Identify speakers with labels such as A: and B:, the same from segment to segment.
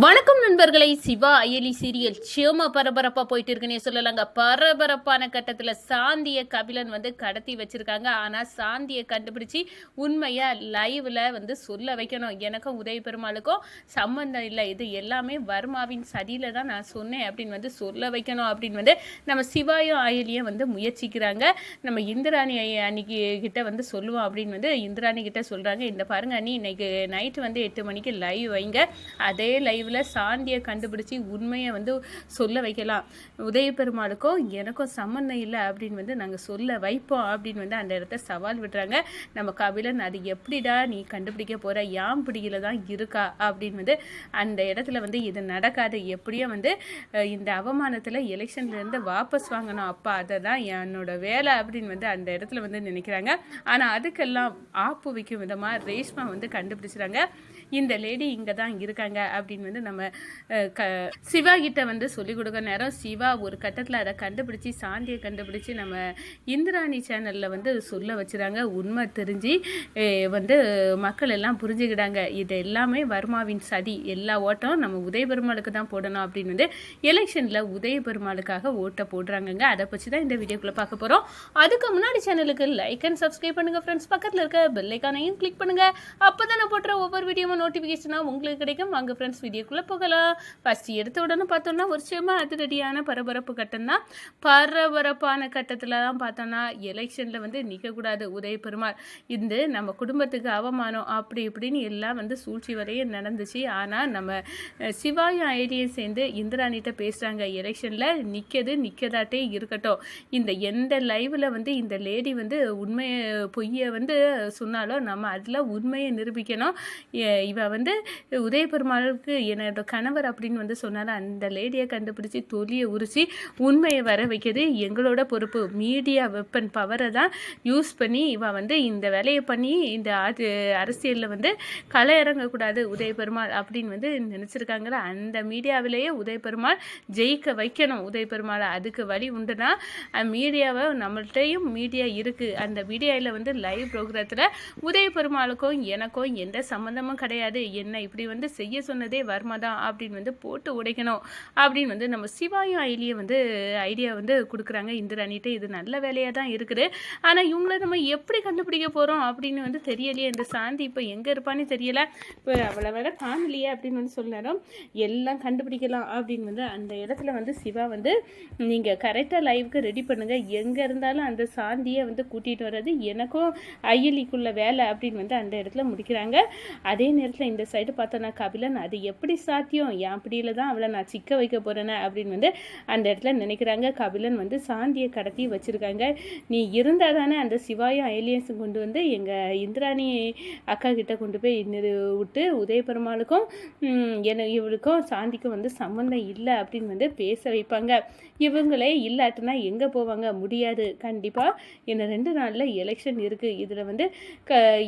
A: வணக்கம் நண்பர்களை. சிவா அயலி சீரியல் சிவமா பரபரப்பா போயிட்டு இருக்குன்னே சொல்லலாங்க. பரபரப்பான கட்டத்துல சாந்திய கபிலன் கடத்தி வச்சிருக்காங்க. ஆனா சாந்தியை கண்டுபிடிச்சி உண்மையா லைவ்ல சொல்ல வைக்கணும். எனக்கும் உதய பெருமாளுக்கும் சம்பந்தம் இல்லை, இது எல்லாமே வர்மாவின் சதியில தான் நான் சொன்னேன் அப்படின்னு சொல்ல வைக்கணும் அப்படின்னு நம்ம சிவாயும் அயலியும் முயற்சிக்கிறாங்க. நம்ம இந்திராணி அன்னைக்கு கிட்ட சொல்லுவோம் அப்படின்னு இந்திராணி கிட்ட சொல்றாங்க. இந்த பாருங்க அண்ணி, இன்னைக்கு நைட்டு 8 மணிக்கு லைவ் வைங்க. அதே லைவ்ல சாந்தியை கண்டுபிடிச்சி உண்மையை சொல்ல வைக்கலாம். உதய பெருமாளுக்கும் எனக்கும் சம்மந்தம் இல்லை அப்படின்னு நாங்கள் சொல்ல வைப்போம் அப்படின்னு அந்த இடத்த சவால் விடுறாங்க. நம்ம கபிலன் அது எப்படிடா நீ கண்டுபிடிக்க போற, யாம் பிடியில தான் இருக்கா அப்படின்னு அந்த இடத்துல இது நடக்காது. எப்படியோ இந்த அவமானத்தில் எலெக்ஷன்லேருந்து வாபஸ் வாங்கணும் அப்பா, அதை தான் என்னோட வேலை அப்படின்னு அந்த இடத்துல நினைக்கிறாங்க. ஆனால் அதுக்கெல்லாம் ஆப்பு வைக்கும் விதமாக ரேஷ்மா கண்டுபிடிச்சிறாங்க. இந்த லேடி இங்கே தான் இருக்காங்க அப்படின்னு நம்ம சிவா கிட்ட சொல்லிக் கொடுக்க நேரம் சிவா ஒரு கட்டத்தில் அதை கண்டுபிடிச்சி சாந்தியை கண்டுபிடிச்சி நம்ம இந்திராணி சேனலில் சொல்ல வச்சுறாங்க. உண்மை தெரிஞ்சு மக்கள் எல்லாம் புரிஞ்சுக்கிட்டாங்க. இது எல்லாமே வர்மாவின் சதி, எல்லா ஓட்டம் நம்ம உதய பெருமாளுக்கு தான் போடணும் அப்படின்னு எலெக்ஷனில் உதய பெருமாளுக்காக ஓட்டை போடுறாங்கங்க. அதை பற்றி தான் இந்த வீடியோக்குள்ளே பார்க்க போகிறோம். அதுக்கு முன்னாடி சேனலுக்கு லைக் அண்ட் சப்ஸ்கிரைப் பண்ணுங்கள் ஃப்ரெண்ட்ஸ். பக்கத்தில் இருக்க பெல் ஐகானையும் கிளிக் பண்ணுங்கள். அப்போ தான் நான் போடுற ஒவ்வொரு வீடியோவும் நோட்டிஃபிகேஷனாக உங்களுக்கு கிடைக்கும். வாங்க ஃப்ரெண்ட்ஸ் வீடியோக்குள்ளே போகலாம். ஃபர்ஸ்ட் எடுத்த உடனே பார்த்தோம்னா ஒரு சும்மா அதிரடியான பரபரப்பு கட்டம் தான். பரபரப்பான கட்டத்தில் தான் பார்த்தோம்னா எலெக்ஷனில் நிற்கக்கூடாது உதய பெருமாள், இந்த நம்ம குடும்பத்துக்கு அவமானம் அப்படி இப்படின்னு எல்லாம் சூழ்ச்சி வரையும் நடந்துச்சு. ஆனால் நம்ம சிவாயும் ஐடியை சேர்ந்து இந்திராணிகிட்ட பேசுகிறாங்க. எலெக்ஷனில் நிற்கதாட்டே இருக்கட்டும், இந்த எந்த லைவில் இந்த லேடி உண்மையை பொய்யை சொன்னாலும் நம்ம அதில் உண்மையை நிரூபிக்கணும். இவ உதய பெருமாளுக்கு என்னோட கணவர் அப்படின்னு சொன்னாலும் அந்த லேடியை கண்டுபிடிச்சி தொலியை உரிச்சு உண்மையை வர வைக்கிறது எங்களோட பொறுப்பு. மீடியா வெப்பன் பவரை தான் யூஸ் பண்ணி இவ இந்த வேலையை பண்ணி இந்த அரசியலில் களை இறங்கக்கூடாது உதய பெருமாள் அப்படின்னு நினச்சிருக்காங்களா. அந்த மீடியாவிலேயே உதய பெருமாள் ஜெயிக்க வைக்கணும் உதய பெருமாளை. அதுக்கு வழி உண்டுனா மீடியாவை நம்மள்கிட்டையும் மீடியா இருக்குது. அந்த மீடியாவில் லைவ் ப்ரோக்ராத்தில் உதய பெருமாளுக்கும் எனக்கும் எந்த சம்மந்தமும் கிடையாது, என்ன இப்படி செய்ய சொன்னதே வர்மா தான் அப்படின்னு போட்டு உடைக்கணும் அப்படின்னு நம்ம சிவாயும் அயலியை ஐடியா கொடுக்குறாங்க இந்திராணிகிட்ட. இது நல்ல வேலையாக தான் இருக்குது. ஆனால் இவங்கள நம்ம எப்படி கண்டுபிடிக்க போகிறோம் அப்படின்னு தெரியலையே. இந்த சாந்தி இப்போ எங்கே இருப்பான்னு தெரியலை. இப்போ அவ்வளோ வேலை காணலையே அப்படின்னு சொன்னாலும் எல்லாம் கண்டுபிடிக்கலாம் அப்படின்னு அந்த இடத்துல சிவா நீங்கள் கரெக்டாக லைவுக்கு ரெடி பண்ணுங்கள், எங்கே இருந்தாலும் அந்த சாந்தியை கூட்டிகிட்டு வர்றது எனக்கும் அயலிக்குள்ள வேலை அப்படின்னு அந்த இடத்துல முடிக்கிறாங்க. அதே நேரத்தில் இந்த சைடு பார்த்தோன்னா கபிலன் அது எப்படி சாத்தியம், என் பிடியில தான் அவளை நான் சிக்க வைக்க போகிறேன்னு அப்படின்னு அந்த இடத்துல நினைக்கிறாங்க. கபிலன் சாந்தியை கடத்தி வச்சுருக்காங்க. நீ இருந்தால் தானே அந்த சிவாயும் அயலியன்ஸும் கொண்டு எங்கள் இந்திராணி அக்கா கிட்ட கொண்டு போய் விட்டு உதய பெருமாளுக்கும் இவளுக்கும் சாந்திக்கும் சம்மந்தம் இல்லை அப்படின்னு பேச வைப்பாங்க. இவங்களே இல்லாட்டினா எங்கே போவாங்க, முடியாது. கண்டிப்பாக இன்னும் 2 நாளில் எலெக்ஷன் இருக்குது. இதில்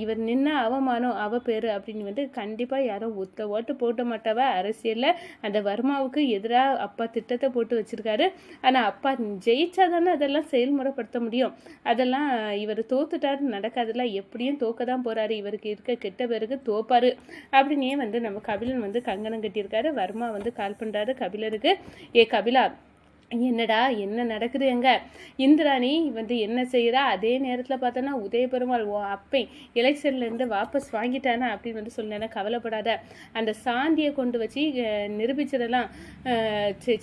A: இவர் நின்ன அவமானம் அவ பேர் அப்படின்னு கண்டிப்பாக யாரும் ஓட்டு போட்ட மாட்டாவ. அரசியலில் அந்த வர்மாவுக்கு எதிராக அப்பா திட்டத்தை போட்டு வச்சிருக்காரு. ஆனால் அப்பா ஜெயிச்சா தானே அதெல்லாம் செயல்முறைப்படுத்த முடியும். அதெல்லாம் இவர் தோத்துட்டாரு, நடக்காதுல. எப்படியும் தோக்க தான் போகிறாரு, இவருக்கு இருக்க கெட்ட பேருக்கு தோப்பாரு அப்படின்னே நம்ம கபிலன் கங்கணம் கட்டியிருக்காரு. வர்மா கால் பண்ணுறாரு கபிலருக்கு. ஏ கபிலா, என்னடா என்ன நடக்குது, எங்க இந்திராணி என்ன செய்கிறா. அதே நேரத்தில் பார்த்தோன்னா உதய பெருமாள் அப்பை எலெக்ஷன்லேருந்து வாபஸ் வாங்கிட்டானா அப்படின்னு சொன்னேன்னா கவலைப்படாத, அந்த சாந்தியை கொண்டு வச்சு நிரூபிச்சிடலாம்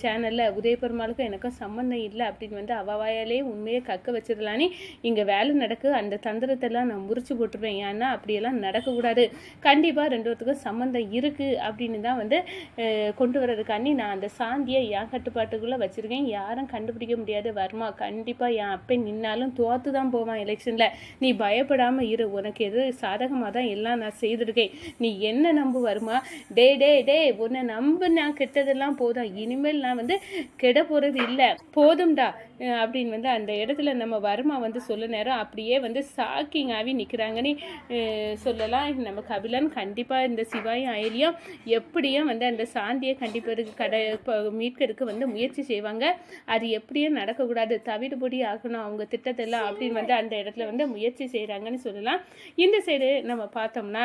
A: சேனலில். உதய பெருமாளுக்கும் எனக்கும் சம்மந்தம் இல்லை அப்படின்னு அவாயாலே உண்மையை கக்க வச்சிடலான்னு இங்கே வேலை நடக்கு. அந்த தந்திரத்தெல்லாம் நான் முறிச்சு போட்டுருவேன். ஏன்னா அப்படியெல்லாம் நடக்கக்கூடாது. கண்டிப்பாக 2 பேத்துக்கும் சம்மந்தம் இருக்குது அப்படின்னு தான் கொண்டு வர்றதுக்காண்டி நான் அந்த சாந்தியை என் கட்டுப்பாட்டுக்குள்ளே வச்சுருக்கேன். யாரும் கண்டுபிடிக்க முடியாது. வர்மா கண்டிப்பாக என் அப்பை நின்னாலும் தோத்து தான் போவான் எலெக்ஷனில். நீ பயப்படாமல் இரு, உனக்கு எது சாதகமாக தான் எல்லாம் நான் செய்திருக்கேன். நீ என்ன நம்பு வர்மா. டே டே டே உன்னை நம்பு, நான் கெட்டதெல்லாம் போதும், இனிமேல் நான் கெட போகிறது இல்லை, போதும்டா அப்படின்னு அந்த இடத்துல நம்ம வர்மா சொல்ல நேரம் அப்படியே ஷாக்கிங் ஆகி நிற்கிறாங்கன்னு சொல்லலாம். நம்ம கபிலன் கண்டிப்பாக இந்த சிவாயும் அயலியும் எப்படியும் அந்த சாந்தியை கண்டிப்பாக மீட்கிறதுக்கு முயற்சி செய்வாங்க. அது எப்படியும் நடக்கக்கூடாது, தவிடுபொடி ஆகணும் அவங்க திட்டத்தெல்லாம் அப்படின்னு அந்த இடத்துல முயற்சி செய்கிறாங்கன்னு சொல்லலாம். இந்த சைடு நம்ம பார்த்தோம்னா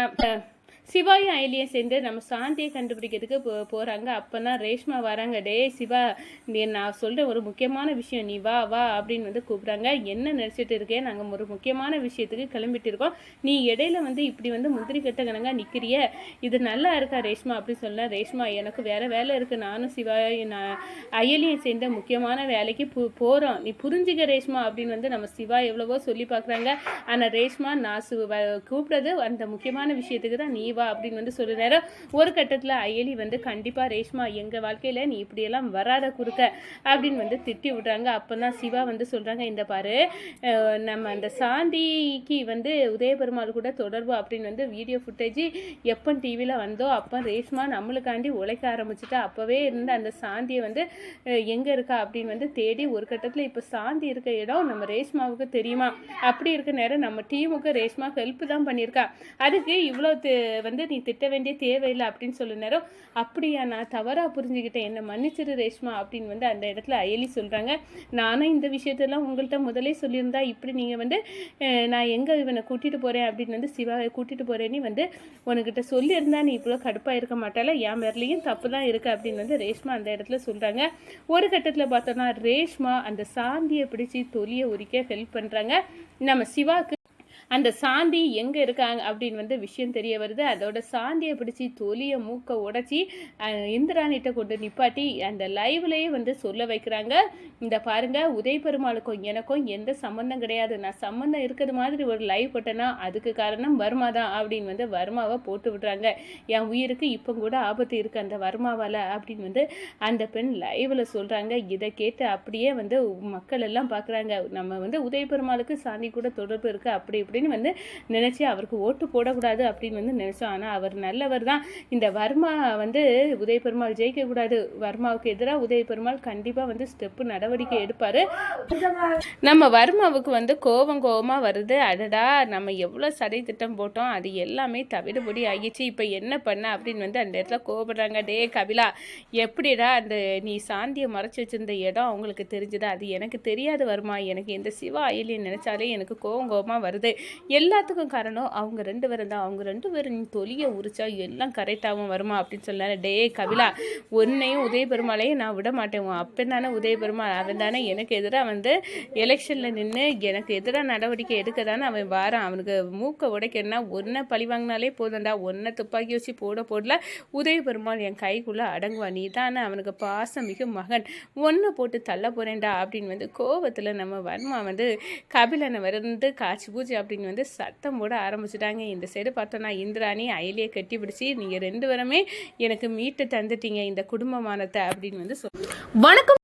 A: சிவாயும் அயலியும் சேர்ந்து நம்ம சாந்தியை கண்டுபிடிக்கிறதுக்கு போகிறாங்க. அப்போ தான் ரேஷ்மா வராங்க. டே சிவா, நான் சொல்கிற ஒரு முக்கியமான விஷயம், நீ வா வா அப்படின்னு வந்து கூப்பிட்றாங்க. என்ன நினச்சிட்டு இருக்கேன், நாங்கள் ஒரு முக்கியமான விஷயத்துக்கு கிளம்பிட்டு இருக்கோம், நீ இடையில வந்து இப்படி வந்து முந்திரி கட்ட கணங்க நிற்கிறிய, இது நல்லா இருக்கா ரேஷ்மா அப்படின்னு சொல்ல. ரேஷ்மா, எனக்கு வேறு வேலை இருக்குது, நானும் சிவா அயலியும் சேர்ந்த முக்கியமான வேலைக்கு போகிறோம், நீ புரிஞ்சுக்க ரேஷ்மா அப்படின்னு வந்து நம்ம சிவா எவ்வளவோ சொல்லி பார்க்குறாங்க. ஆனால் ரேஷ்மா, நான் கூப்பிட்றது அந்த முக்கியமான விஷயத்துக்கு தான், நீ வா அப்படின்னு வந்து சொல்ல நேரம் ஒரு கட்டத்தில் அயலி வந்து கண்டிப்பாக ரேஷ்மா, எங்கள் வாழ்க்கையில் நீ இப்படியெல்லாம் வராத குறுக்க அப்படின்னு வந்து திட்டி விட்றாங்க. அப்போ தான் சிவா வந்து சொல்கிறாங்க, இந்த பாரு, நம்ம அந்த சாந்திக்கு வந்து உதயபெருமாள் கூட தொடர்பு அப்படின்னு வந்து வீடியோ ஃபுட்டேஜ் எப்போ டிவியில் வந்தோ அப்போ ரேஷ்மா நம்மளுக்காண்டி உழைக்க ஆரம்பிச்சுட்டா. அப்போவே இருந்த அந்த சாந்தியை வந்து எங்கே இருக்கா அப்படின்னு வந்து தேடி ஒரு கட்டத்தில் இப்போ சாந்தி இருக்க இடம் நம்ம ரேஷ்மாவுக்கு தெரியுமா, அப்படி இருக்க நேரம் நம்ம டீமுக்கு ரேஷ்மா ஹெல்ப் தான் பண்ணியிருக்கா, அதுக்கு இவ்வளோ வந்து நீ திட்ட வேண்டிய தேவையில்லை அப்படின்னு சொல்ல நேரம், அப்படியா, நான் தவறாக புரிஞ்சுக்கிட்டேன், என்னை மன்னிச்சிரு ரேஷ்மா அப்படின்னு வந்து அந்த இடத்துல அயலி சொல்கிறாங்க. நானும் இந்த விஷயத்தெல்லாம் உங்கள்கிட்ட முதலே சொல்லியிருந்தா இப்படி நீங்கள் வந்து நான் எங்கே இவனை கூட்டிகிட்டு போகிறேன் அப்படின்னு வந்து சிவாவை கூட்டிகிட்டு போகிறேன்னு வந்து உனக்கிட்ட சொல்லியிருந்தா நீ இவ்வளோ கடுப்பாக இருக்க மாட்டால, என் மேலேயும் தப்பு தான் இருக்குது அப்படின்னு வந்து ரேஷ்மா அந்த இடத்துல சொல்கிறாங்க. ஒரு கட்டத்தில் பார்த்தோன்னா ரேஷ்மா அந்த சாந்தியை பிடிச்சி தொலியை உரிக்க ஹெல்ப் பண்ணுறாங்க. நம்ம சிவாக்கு அந்த சாந்தி எங்கே இருக்காங்க அப்படின்னு வந்து விஷயம் தெரிய வருது. அதோட சாந்தியை பிடிச்சி தொலியை மூக்க உடச்சி இந்திராணிகிட்ட கொண்டு நிப்பாட்டி அந்த லைவ்லேயே வந்து சொல்ல வைக்கிறாங்க, இந்த பாருங்க, உதயபெருமாளுக்கும் எனக்கும் எந்த சம்மந்தம் கிடையாது, நான் சம்மந்தம் இருக்கிறது மாதிரி ஒரு லைவ் போட்டேன்னா அதுக்கு காரணம் வர்மா தான் அப்படின்னு வந்து வர்மாவை போட்டு விடுறாங்க. என் உயிருக்கு இப்போ கூட ஆபத்து இருக்குது அந்த வர்மாவால் அப்படின்னு வந்து அந்த பெண் லைவில் சொல்கிறாங்க. இதை கேட்டு அப்படியே வந்து மக்கள் எல்லாம் பார்க்குறாங்க, நம்ம வந்து உதயபெருமாளுக்கு சாந்தி கூட தொடர்பு இருக்குது அப்படி இப்படின்னு வந்து நினைச்சு அவருக்கு ஓட்டு போடக்கூடாது அப்படின்னு வந்து நினைச்சோம். ஆனால் அவர் நல்லவர் தான். இந்த வர்மா வந்து உதயபெருமாள் ஜெயிக்க கூடாது, வர்மாவுக்கு எதிராக உதயபெருமாள் கண்டிப்பாக வந்து ஸ்டெப்பு நடவடிக்கை எடுப்பார். நம்ம வர்மாவுக்கு வந்து கோபமா வருது. அடடா, நம்ம எவ்வளோ சடை திட்டம் போட்டோம், அது எல்லாமே தவிடுபடி ஆகிடுச்சு, இப்போ என்ன பண்ண அப்படின்னு வந்து அந்த இடத்துல கோபப்படுறாங்க. டே கபிலா, எப்படிடா அந்த நீ சாந்தியை மறைச்சி வச்சிருந்த இடம் அவங்களுக்கு தெரிஞ்சுதா, அது எனக்கு தெரியாது வர்மா, எனக்கு இந்த சிவா அயலியை நினைச்சாலே எனக்கு கோபமாக வருது, எல்லாத்துக்கும் காரணம் அவங்க 2 பேரும் தான், அவங்க 2 பேரும் தொலியை உரிச்சா எல்லாம் கரெக்டாகவும் வருமா அப்படின்னு சொன்னாரு. டே கபிலா, உன்னையும் உதயபெருமாளையும் நான் விட மாட்டேன், அப்போ தானே உதயபெருமாள் அவன் தானே எனக்கு எதிராக வந்து எலெக்ஷனில் நின்று எனக்கு எதிராக நடவடிக்கை எடுக்க தானே அவன் வாரான், அவனுக்கு மூக்க உடைக்கணும்னா ஒன்றை பழி வாங்கினாலே போதும்டா, ஒன்றை துப்பாக்கி வச்சு போடல உதயபெருமாள் என் கைக்குள்ளே அடங்குவான், நீ தானே அவனுக்கு பாசம் மிகு மகன், ஒன்று போட்டு தள்ள போகிறேன்டா அப்படின்னு வந்து கோபத்தில் நம்ம வர்மா வந்து கபிலனை வந்து காட்சி பூஜை அப்படின்னு வந்து சத்தம் போட ஆரம்பிச்சுட்டாங்க. இந்த சைடு பார்த்தோன்னா இந்திராணி அயலியை கட்டி பிடிச்சி, நீங்கள் 2 பேருமே எனக்கு மீட்டு தந்துட்டீங்க இந்த குடும்பமானத்தை அப்படின்னு வந்து வணக்கம்.